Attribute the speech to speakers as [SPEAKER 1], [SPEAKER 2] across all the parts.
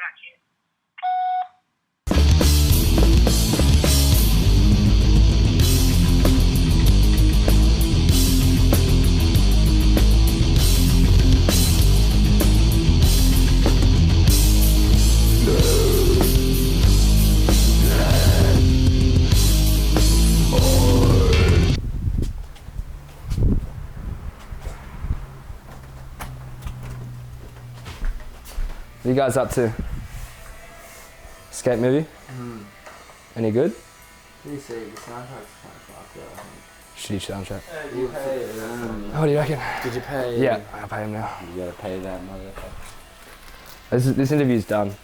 [SPEAKER 1] that, cheers.
[SPEAKER 2] What are you guys up to? Skate movie? Any good?
[SPEAKER 3] Let me see, the soundtrack's kind of fucked up, I think.
[SPEAKER 2] Shitty soundtrack.
[SPEAKER 3] You pay
[SPEAKER 2] What do you reckon?
[SPEAKER 3] Did you pay?
[SPEAKER 2] Yeah, I'll pay him now.
[SPEAKER 3] You gotta pay that motherfucker.
[SPEAKER 2] This interview's done.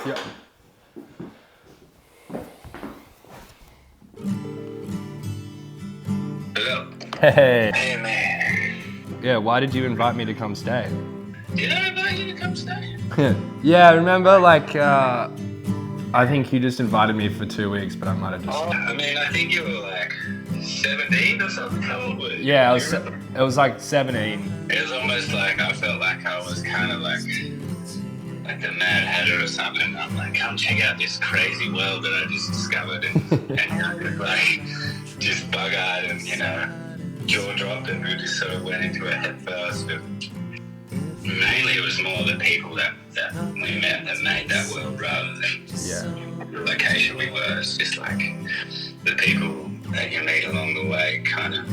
[SPEAKER 2] Yeah.
[SPEAKER 4] Hello.
[SPEAKER 2] Hey.
[SPEAKER 4] Hey, man.
[SPEAKER 2] Yeah, why did you invite me to come stay?
[SPEAKER 4] Did I invite you to come stay?
[SPEAKER 2] Yeah, remember, like, I think you just invited me for 2 weeks, but I might have just...
[SPEAKER 4] Oh, I mean, I think you were like 17 or something. How old were you?
[SPEAKER 2] Yeah, it was like 17.
[SPEAKER 4] It was almost like I felt like I was kind of like the Mad Hatter or something. I'm like, come check out this crazy world that I just discovered, and kind of like just bug-eyed and, you know, jaw-dropped, and we just sort of went into it head first. And mainly it was more the people that we met that made that world rather than the location we were. It's just like the people that you meet along the way kind of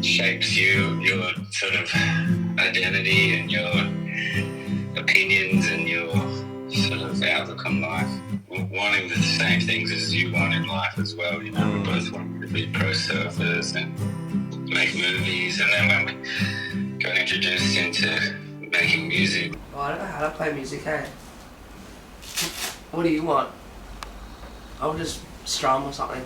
[SPEAKER 4] shapes your sort of identity and your opinions and your sort of outlook on life. Wanting the same things as you want in life as well, you know. We both wanted to be pro surfers and make movies, and then when we got introduced into making music.
[SPEAKER 5] Oh, I don't know how to play music, hey? What do you want? I'll just strum or something.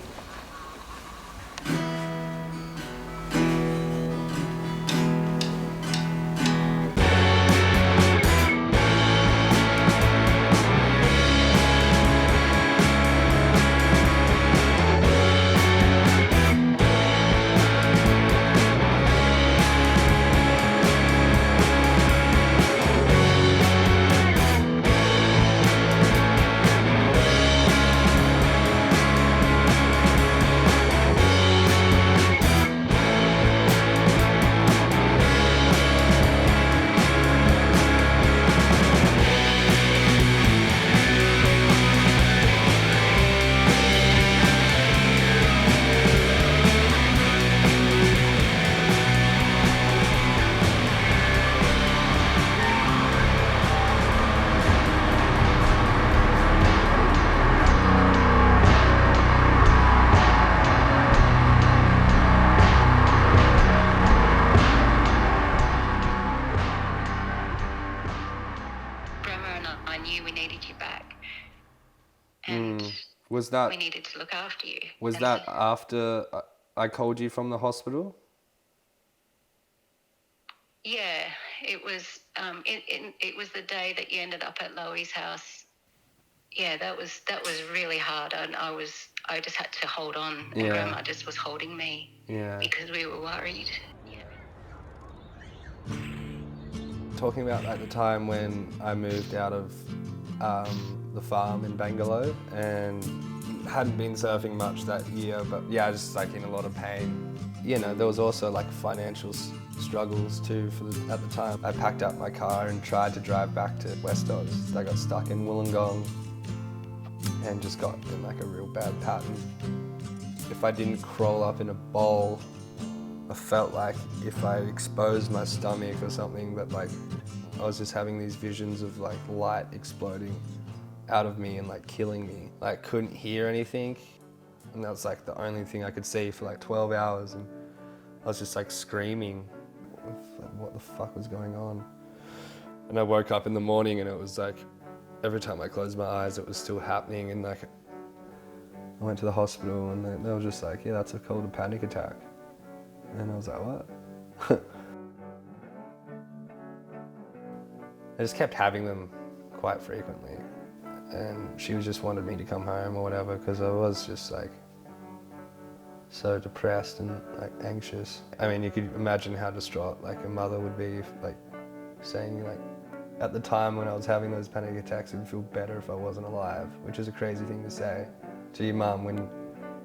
[SPEAKER 2] Was that...
[SPEAKER 1] We needed to look after you.
[SPEAKER 2] Was that after I called you from the hospital?
[SPEAKER 1] Yeah, it was. It was the day that you ended up at Loie's house. Yeah, that was really hard, and I just had to hold on. And Grandma just was holding me.
[SPEAKER 2] Yeah.
[SPEAKER 1] Because we were worried. Yeah.
[SPEAKER 2] Talking about at the time when I moved out of the farm in Bangalore and hadn't been surfing much that year, but yeah, just like in a lot of pain. You know, there was also like financial struggles too at the time. I packed up my car and tried to drive back to West Oz. I got stuck in Wollongong and just got in like a real bad pattern. If I didn't crawl up in a bowl, I felt like if I exposed my stomach or something, that like I was just having these visions of like light exploding out of me and like killing me. Like couldn't hear anything, and that was like the only thing I could see for like 12 hours, and I was just like screaming, what the fuck was going on? And I woke up in the morning and it was like, every time I closed my eyes it was still happening, and like I went to the hospital and they were just like, yeah, that's called a panic attack. And I was like, what? I just kept having them quite frequently. And she just wanted me to come home or whatever, because I was just like so depressed and like anxious. I mean, you could imagine how distraught like a mother would be if, like saying like, at the time when I was having those panic attacks, it would feel better if I wasn't alive, which is a crazy thing to say to your mum when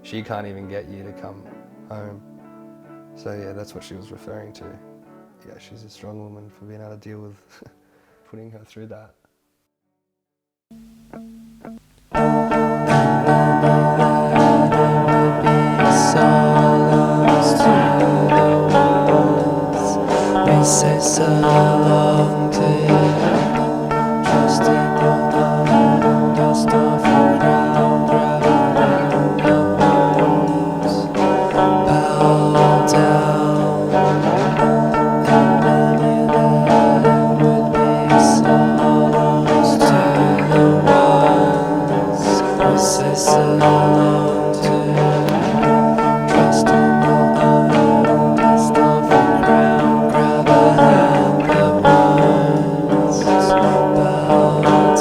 [SPEAKER 2] she can't even get you to come home. So yeah, that's what she was referring to. Yeah, she's a strong woman for being able to deal with putting her through that.
[SPEAKER 6] We say so long to you, just in your mind, dust off your crown, grab around your bones, bow down, and maybe that would be so lost to the ones. We say so long to you, just in your mind, dust off your crown, grab a hand that once bowed down.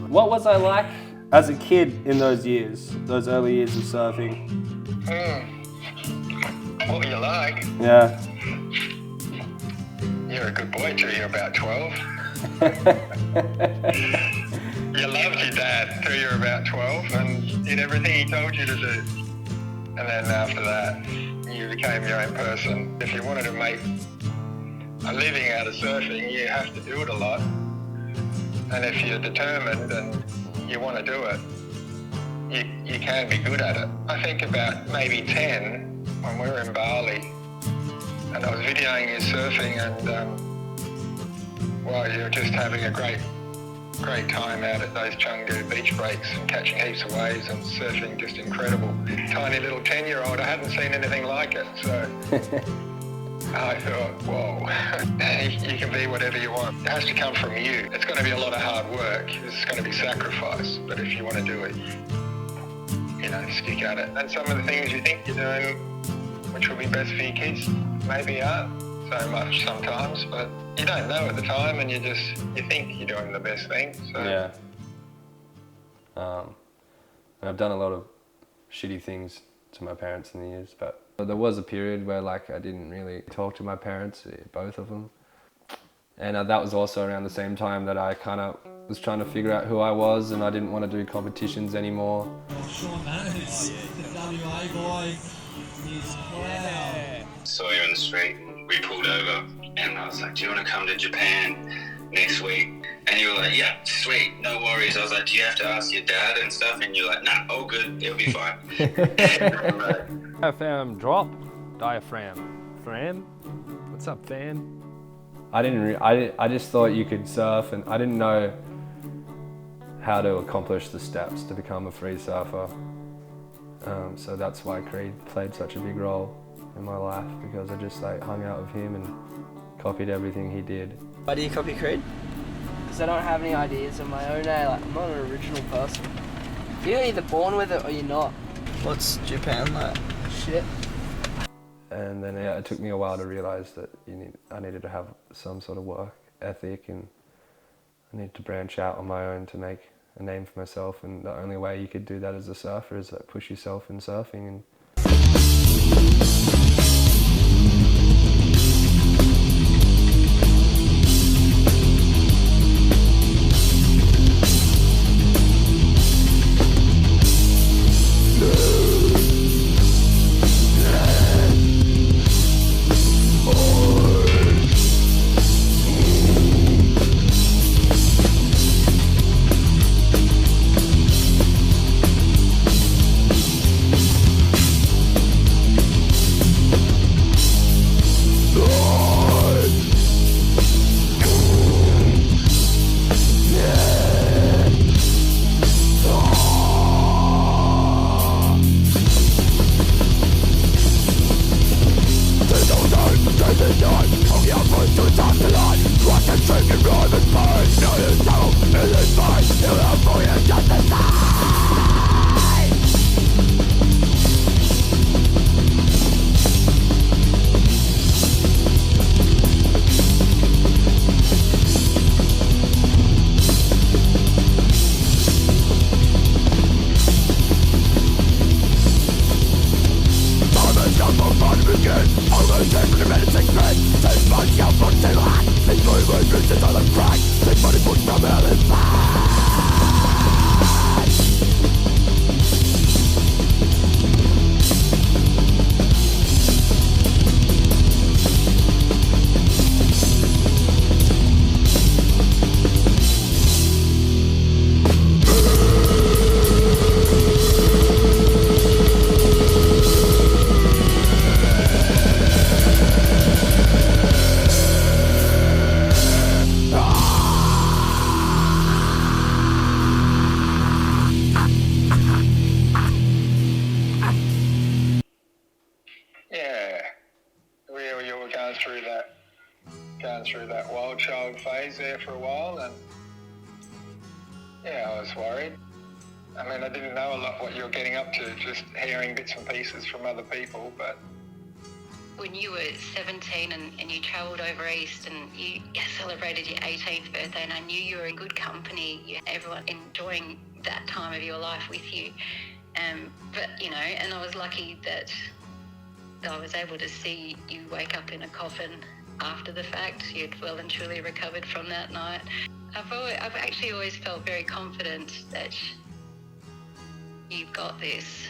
[SPEAKER 7] What was I like as a kid in those years, those early years of surfing?
[SPEAKER 4] What were you like?
[SPEAKER 7] Yeah.
[SPEAKER 4] You're a good boy till you're about 12. You loved your dad till you were about 12 and did everything he told you to do. And then after that, you became your own person. If you wanted to make a living out of surfing, you have to do it a lot. And if you're determined and you want to do it, you can be good at it. I think about maybe 10 when we were in Bali and I was videoing you surfing and well, you're just having a great time out at those Chengdu beach breaks and catching heaps of waves and surfing just incredible. Tiny little 10-year-old, I hadn't seen anything like it, so I thought, whoa, you can be whatever you want. It has to come from you. It's going to be a lot of hard work. It's going to be sacrifice, but if you want to do it, you know, stick at it. And some of the things you think you're doing, which will be best for your kids, maybe aren't so much sometimes, but you don't know at the time and you think you're doing the best thing. So.
[SPEAKER 2] Yeah. And I've done a lot of shitty things to my parents in the years, but there was a period where like I didn't really talk to my parents, both of them. And that was also around the same time that I kind of was trying to figure out who I was and I didn't want to do competitions anymore.
[SPEAKER 8] Shaun Manners, the WA boy, is proud.
[SPEAKER 4] Saw you in the street, we pulled over and I was like, do you want to come to Japan next week? And you were like, yeah, sweet, no worries. I was like, do you have to ask your dad and stuff? And you're like, nah, all good, it'll be fine.
[SPEAKER 2] Diaphragm drop, diaphragm, fram. What's up, fan? I just thought you could surf, and I didn't know how to accomplish the steps to become a free surfer. So that's why Creed played such a big role in my life, because I just like hung out with him and copied everything he did.
[SPEAKER 5] Why do you copy Creed? Because I don't have any ideas of my own. Like, I'm not an original person. You're either born with it or you're not. What's Japan like? Shit.
[SPEAKER 2] And then it took me a while to realise that I needed to have some sort of work ethic, and I needed to branch out on my own to make a name for myself. And the only way you could do that as a surfer is like push yourself in surfing. And
[SPEAKER 4] going through that wild child phase there for a while, and yeah, I was worried. I mean, I didn't know a lot what you were getting up to, just hearing bits and pieces from other people, but...
[SPEAKER 1] When you were 17 and you travelled over east and you celebrated your 18th birthday, and I knew you were in good company, you had everyone enjoying that time of your life with you. But, you know, and I was lucky that I was able to see you wake up in a coffin after the fact. You'd well and truly recovered from that night. I've actually always felt very confident that you've got this.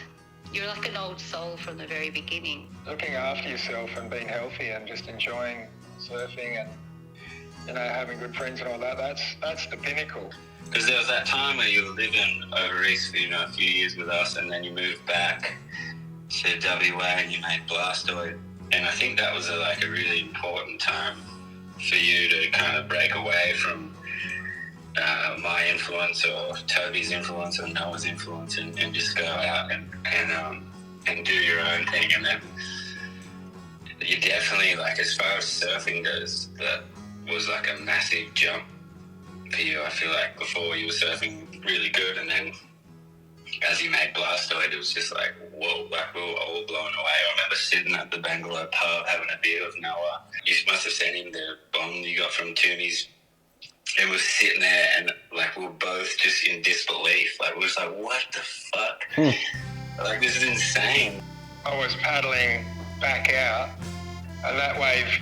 [SPEAKER 1] You're like an old soul from the very beginning.
[SPEAKER 4] Looking after yourself and being healthy and just enjoying surfing and, you know, having good friends and all that, that's the pinnacle.
[SPEAKER 9] Because there was that time where you were living over east for, you know, a few years with us, and then you moved back to WA and you made Blastoid. And I think that was a really important time for you to kind of break away from my influence or Toby's influence or Noah's influence and just go out and do your own thing. And then you definitely, like, as far as surfing goes, that was like a massive jump for you. I feel like before you were surfing really good, and then as you made Blastoid, it was just like, whoa, like we were all blown away. I remember sitting at the Bangalore pub having a beer with Noah. You must have sent him the bong you got from Toomey's. It was sitting there, and like we were both just in disbelief. Like we was like, what the fuck? Like, this is insane.
[SPEAKER 4] I was paddling back out, and that wave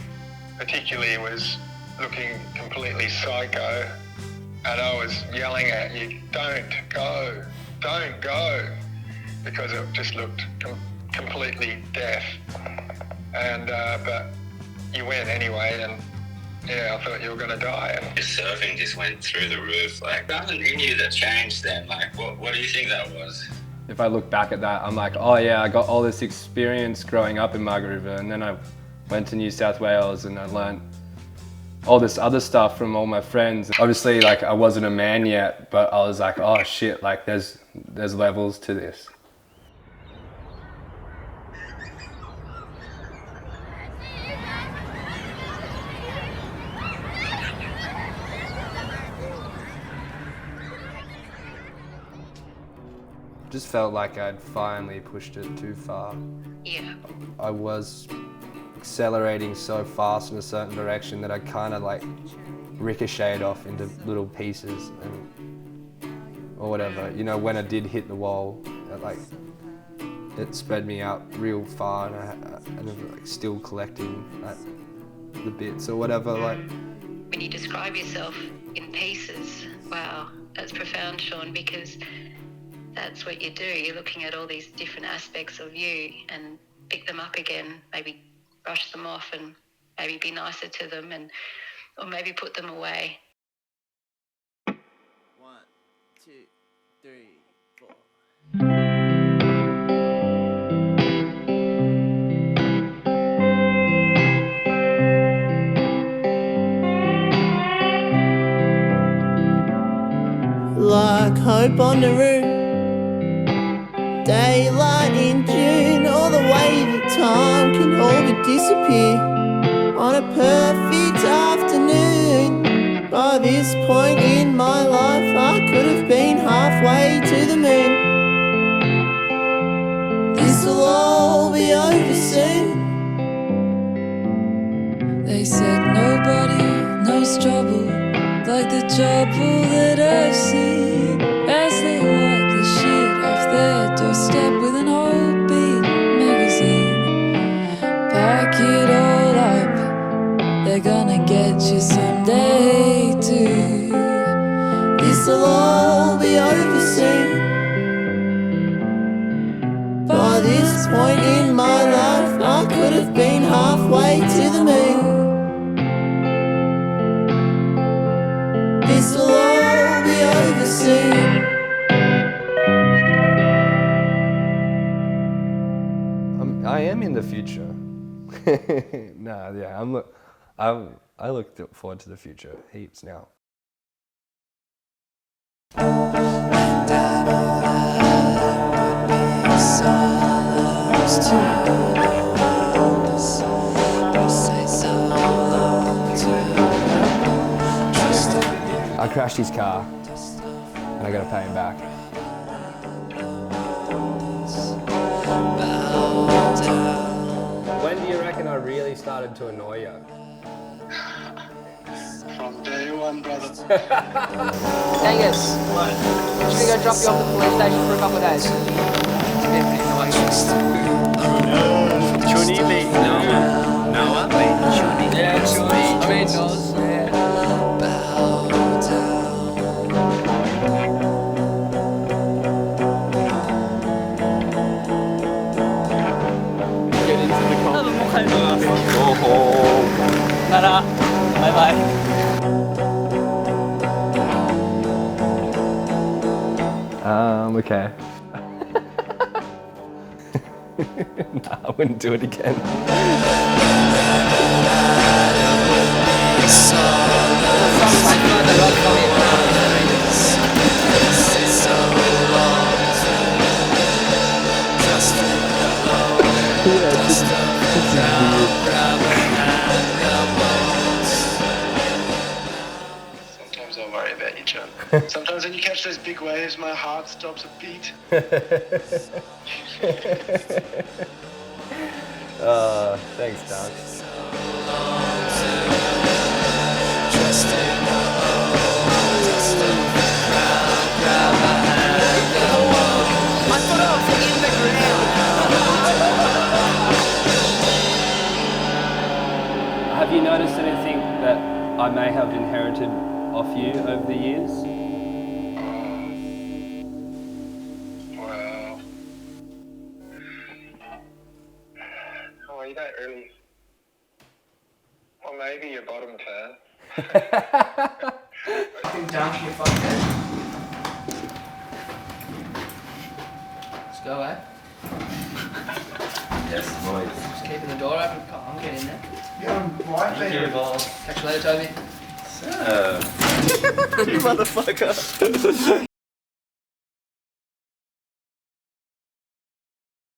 [SPEAKER 4] particularly was looking completely psycho, and I was yelling at you, don't go, because it just looked completely deaf. And but you went anyway, and yeah, I thought you were going to die. And
[SPEAKER 9] your surfing just went through the roof. Like, nothing in you that changed then. Like, what do you think that was?
[SPEAKER 2] If I look back at that, I'm like, oh yeah, I got all this experience growing up in Margaret River, and then I went to New South Wales and I learned all this other stuff from all my friends. Obviously, like, I wasn't a man yet, but I was like, oh shit, like there's levels to this. Just felt like I'd finally pushed it too far.
[SPEAKER 1] Yeah.
[SPEAKER 2] I was accelerating so fast in a certain direction that I kind of like ricocheted off into little pieces or whatever. You know, when I did hit the wall, it spread me out real far, and I'm like still collecting the bits or whatever. Like
[SPEAKER 1] when you describe yourself in pieces, wow, that's profound, Shaun, because that's what you do. You're looking at all these different aspects of you and pick them up again, maybe brush them off and maybe be nicer to them, or maybe put them away.
[SPEAKER 6] 1, 2, 3, 4. Like hope on the roof, daylight in June, all the way that time can all but disappear on a perfect afternoon. By this point in my life, I could have been halfway to the moon. This'll all be over soon.
[SPEAKER 10] They said nobody knows trouble like the trouble that I've seen, as they wipe the shit off their doorstep with an old beat magazine. Pack it all up, they're gonna get you someday too.
[SPEAKER 6] This'll all be over soon. By this point in my life, I could have been halfway to the moon. This'll all be over soon.
[SPEAKER 2] I am in the future. Nah, yeah, I look forward to the future heaps now. I crashed his car and I gotta pay him back. When do you reckon I really started to annoy you?
[SPEAKER 4] From day one, brother.
[SPEAKER 5] Angus, what? Should we go drop you off at the police station for a couple of days?
[SPEAKER 9] Chuni meet Noah. Noah meet Chuni.
[SPEAKER 5] Yeah, Chuni. I mean, Noah's. Yeah. Get into the car. Ta-da. Bye-bye.
[SPEAKER 2] Okay. Nah, I wouldn't do it again.
[SPEAKER 4] Sometimes I worry about you, John. Sometimes when you catch those big waves, my heart stops a beat.
[SPEAKER 2] Thanks, Doug.
[SPEAKER 7] Have you noticed anything that I may have inherited off you over the years?
[SPEAKER 4] Well, you don't really. Or maybe your bottom fan.
[SPEAKER 5] Down to your fucking head. Let's go, eh?
[SPEAKER 3] Yes.
[SPEAKER 5] Just keeping the door open. Come on, get in there.
[SPEAKER 3] Yeah, I'm right there.
[SPEAKER 5] Catch you later, Toby.
[SPEAKER 7] You motherfucker.